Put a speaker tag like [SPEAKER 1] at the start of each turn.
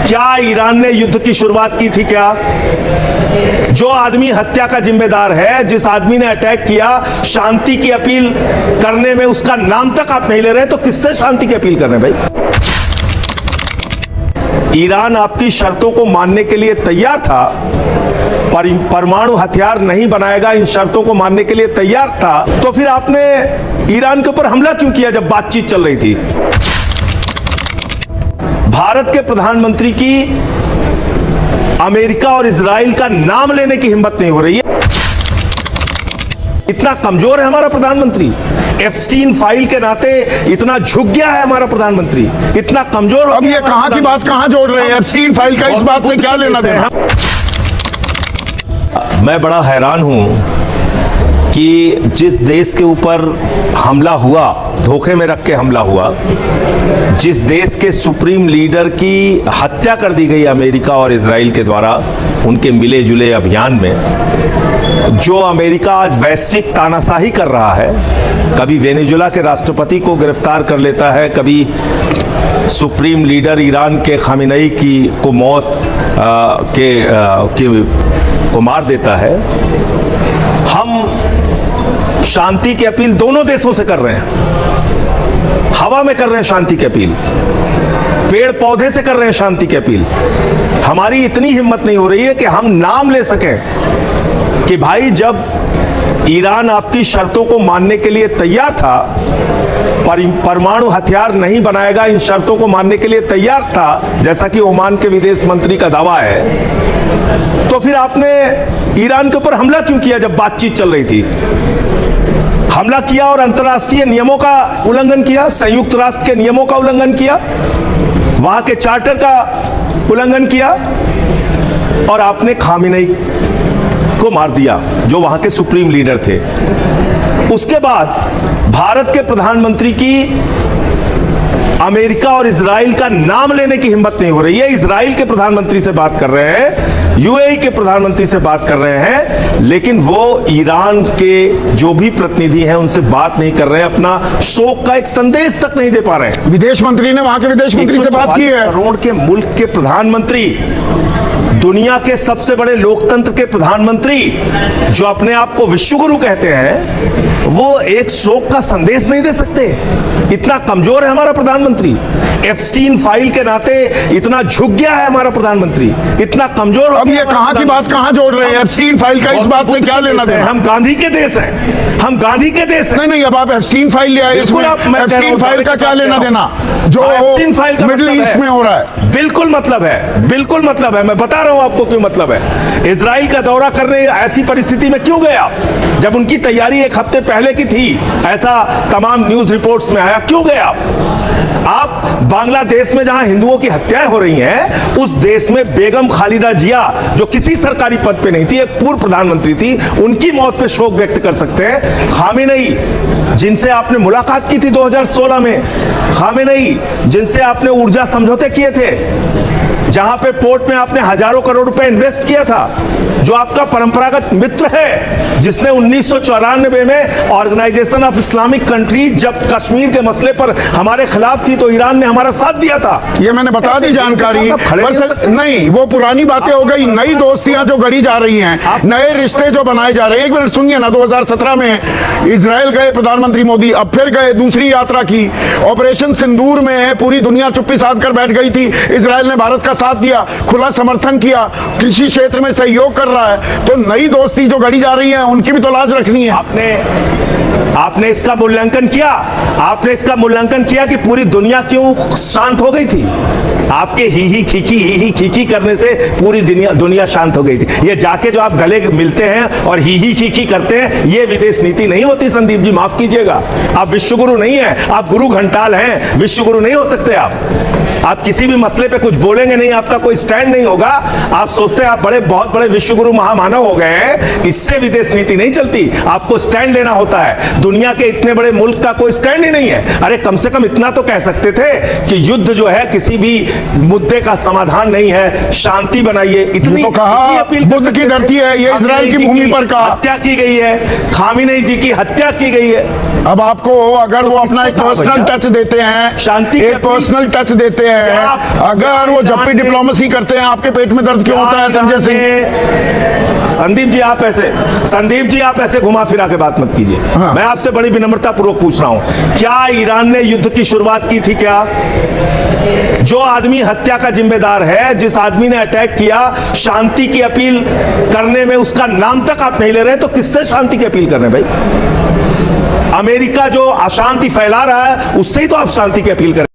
[SPEAKER 1] क्या ईरान ने युद्ध की शुरुआत की थी? क्या जो आदमी हत्या का जिम्मेदार है, जिस आदमी ने अटैक किया, शांति की अपील करने में उसका नाम तक आप नहीं ले रहे, तो किससे शांति की अपील कर रहे हैं भाई? ईरान आपकी शर्तों को मानने के लिए तैयार था, परमाणु हथियार नहीं बनाएगा, इन शर्तों को मानने के लिए तैयार था, तो फिर आपने ईरान के ऊपर हमला क्यों किया जब बातचीत चल रही थी? भारत के प्रधानमंत्री की अमेरिका और इजराइल का नाम लेने की हिम्मत नहीं हो रही है। इतना कमजोर है हमारा प्रधानमंत्री, एप्स्टीन फाइल के नाते इतना झुक गया है हमारा प्रधानमंत्री, इतना कमजोर।
[SPEAKER 2] अब ये कहां की बात कहां जोड़ रहे हैं? एप्स्टीन फाइल का इस बात से क्या लेना देना?
[SPEAKER 1] मैं बड़ा हैरान हूं कि जिस देश के ऊपर हमला हुआ, धोखे में रख के हमला हुआ, जिस देश के सुप्रीम लीडर की हत्या कर दी गई अमेरिका और इजराइल के द्वारा उनके मिले जुले अभियान में, जो अमेरिका आज वैश्विक तानाशाही कर रहा है, कभी वेनेजुएला के राष्ट्रपति को गिरफ्तार कर लेता है, कभी सुप्रीम लीडर ईरान के खामेनेई को मौत को मार देता है। हम शांति की अपील दोनों देशों से कर रहे हैं, हवा में कर रहे हैं शांति की अपील, पेड़ पौधे से कर रहे हैं शांति की अपील। हमारी इतनी हिम्मत नहीं हो रही है कि हम नाम ले सकें कि भाई जब ईरान आपकी शर्तों को मानने के लिए तैयार था, परमाणु हथियार नहीं बनाएगा, इन शर्तों को मानने के लिए तैयार था, जैसा कि ओमान के विदेश मंत्री का दावा है, तो फिर आपने ईरान के ऊपर हमला क्यों किया जब बातचीत चल रही थी? हमला किया और अंतर्राष्ट्रीय नियमों का उल्लंघन किया, संयुक्त राष्ट्र के नियमों का उल्लंघन किया, वहां के चार्टर का उल्लंघन किया, और आपने खामेनेई को मार दिया जो वहां के सुप्रीम लीडर थे। उसके बाद भारत के प्रधानमंत्री की अमेरिका और इजराइल का नाम लेने की हिम्मत नहीं हो रही है। इजराइल के प्रधानमंत्री से बात कर रहे हैं, यूएई के प्रधानमंत्री से बात कर रहे हैं, लेकिन वो ईरान के जो भी प्रतिनिधि हैं उनसे बात नहीं कर रहे हैं, अपना शोक का एक संदेश तक नहीं दे पा रहे हैं।
[SPEAKER 2] विदेश मंत्री ने वहां के विदेश मंत्री से बात की है।
[SPEAKER 1] करोड़ के मुल्क के प्रधानमंत्री, दुनिया के सबसे बड़े लोकतंत्र के प्रधानमंत्री, जो अपने आप को विश्वगुरु कहते हैं, वो एक शोक का संदेश नहीं दे सकते। इतना कमजोर है हमारा प्रधानमंत्री, एप्स्टीन फाइल के नाते इतना झुक गया है हमारा प्रधानमंत्री, इतना कमजोर।
[SPEAKER 2] अब ये कहां की बात कहां जोड़ रहे हैं? एप्स्टीन फाइल का इस बात से क्या लेना देना?
[SPEAKER 1] हम गांधी के देश हैं, हम गांधी के देश हैं।
[SPEAKER 2] नहीं, अब आप एप्स्टीन फाइल ले आए, इसमें एप्स्टीन फाइल का क्या लेना देना जो मिडिल ईस्ट में हो रहा है?
[SPEAKER 1] बिल्कुल मतलब है, बिल्कुल मतलब है। मैं बता रहा हूं आपको क्यों मतलब है। इजराइल का दौरा करने ऐसी परिस्थिति में क्यों गया जब उनकी तैयारी एक हफ्ते पहले की थी, ऐसा तमाम न्यूज रिपोर्ट्स में आया? क्यों गया? आप बांग्लादेश में जहां हिंदुओं की हत्याएं हो रही हैं, उस देश में बेगम खालिदा जिया, जो किसी सरकारी पद पे नहीं थी, एक पूर्व प्रधानमंत्री थी, उनकी मौत पे शोक व्यक्त कर सकते हैं। खामेनेई, जिनसे आपने मुलाकात की थी 2016 में, खामेनेई जिनसे आपने ऊर्जा समझौते किए थे, जहां पे पोर्ट में आपने हजारों करोड़ रुपए इन्वेस्ट किया था, जो आपका परंपरागत मित्र है, जिसने 1994 में ऑर्गेनाइजेशन ऑफ इस्लामिक कंट्रीज जब कश्मीर के मसले पर हमारे खिलाफ थी तो ईरान ने हमारा साथ दिया था।
[SPEAKER 2] ये मैंने बता दी जानकारी, नहीं वो पुरानी बातें हो गई, नई दोस्तियां जो गढ़ी जा रही हैं, नए रिश्ते जो बनाए जा रहे हैं। एक मिनट सुनिए ना, 2017 में इजराइल गए प्रधानमंत्री मोदी, अब फिर गए, दूसरी यात्रा की। ऑपरेशन सिंदूर में पूरी दुनिया चुप्पी साध कर बैठ गई थी, इजराइल ने भारत का साथ दिया, खुला समर्थन किया, कृषि क्षेत्र में सहयोग कर रहा है। तो नई दोस्ती जो गढ़ी जा रही है उनकी भी तो लाज रखनी है।
[SPEAKER 1] आपने इसका मूल्यांकन किया, आपने इसका मूल्यांकन किया कि पूरी दुनिया क्यों शांत हो गई थी? आपके ही खीखी करने से पूरी दुनिया शांत हो गई थी। ये जाके जो आप गले मिलते हैं और ही खीखी करते हैं, ये विदेश नीति नहीं होती संदीप जी, माफ कीजिएगा। आप विश्वगुरु नहीं है, आप गुरु घंटाल हैं, विश्वगुरु नहीं हो सकते। आप किसी भी मसले पे कुछ बोलेंगे नहीं, आपका कोई स्टैंड नहीं होगा, आप सोचते हैं आप बहुत बड़े विश्वगुरु महामानव हो गए हैं, इससे विदेश नीति नहीं चलती। आपको स्टैंड लेना होता है, दुनिया के इतने बड़े मुल्क का कोई स्टैंड ही नहीं है। अरे कम से कम इतना तो कह सकते थे कि युद्ध जो है किसी भी मुद्दे का समाधान नहीं है, शांति बनाइए। इतनी
[SPEAKER 2] तो कहा
[SPEAKER 1] अपील
[SPEAKER 2] बुद्ध की धरती है, ये इजराइल की भूमि पर कहा
[SPEAKER 1] हत्या की गई है, खामेनेई जी की हत्या की गई है।
[SPEAKER 2] अब आपको अगर वो अपना एक
[SPEAKER 1] किसने कहा
[SPEAKER 2] पर्सनल
[SPEAKER 1] भैया?
[SPEAKER 2] टच देते हैं,
[SPEAKER 1] शांति की
[SPEAKER 2] एक
[SPEAKER 1] अपील-
[SPEAKER 2] पर्सनल टच देते हैं,
[SPEAKER 1] क्या आप-
[SPEAKER 2] अगर वो जब भी
[SPEAKER 1] क्या-
[SPEAKER 2] डिप्लोमेसी करते हैं आपके पेट में दर्द क्यों होता है संजय सिंह?
[SPEAKER 1] संदीप जी आप ऐसे घुमा फिरा के बात मत कीजिए।
[SPEAKER 2] हाँ।
[SPEAKER 1] मैं आपसे बड़ी विनम्रता पूर्वक पूछ रहा हूं, क्या ईरान ने युद्ध की शुरुआत की थी? क्या जो आदमी हत्या का जिम्मेदार है, जिस आदमी ने अटैक किया, शांति की अपील करने में उसका नाम तक आप नहीं ले रहे, तो किससे शांति की अपील कर रहे हैं भाई? अमेरिका जो अशांति फैला रहा है उससे ही तो आप शांति की अपील करें।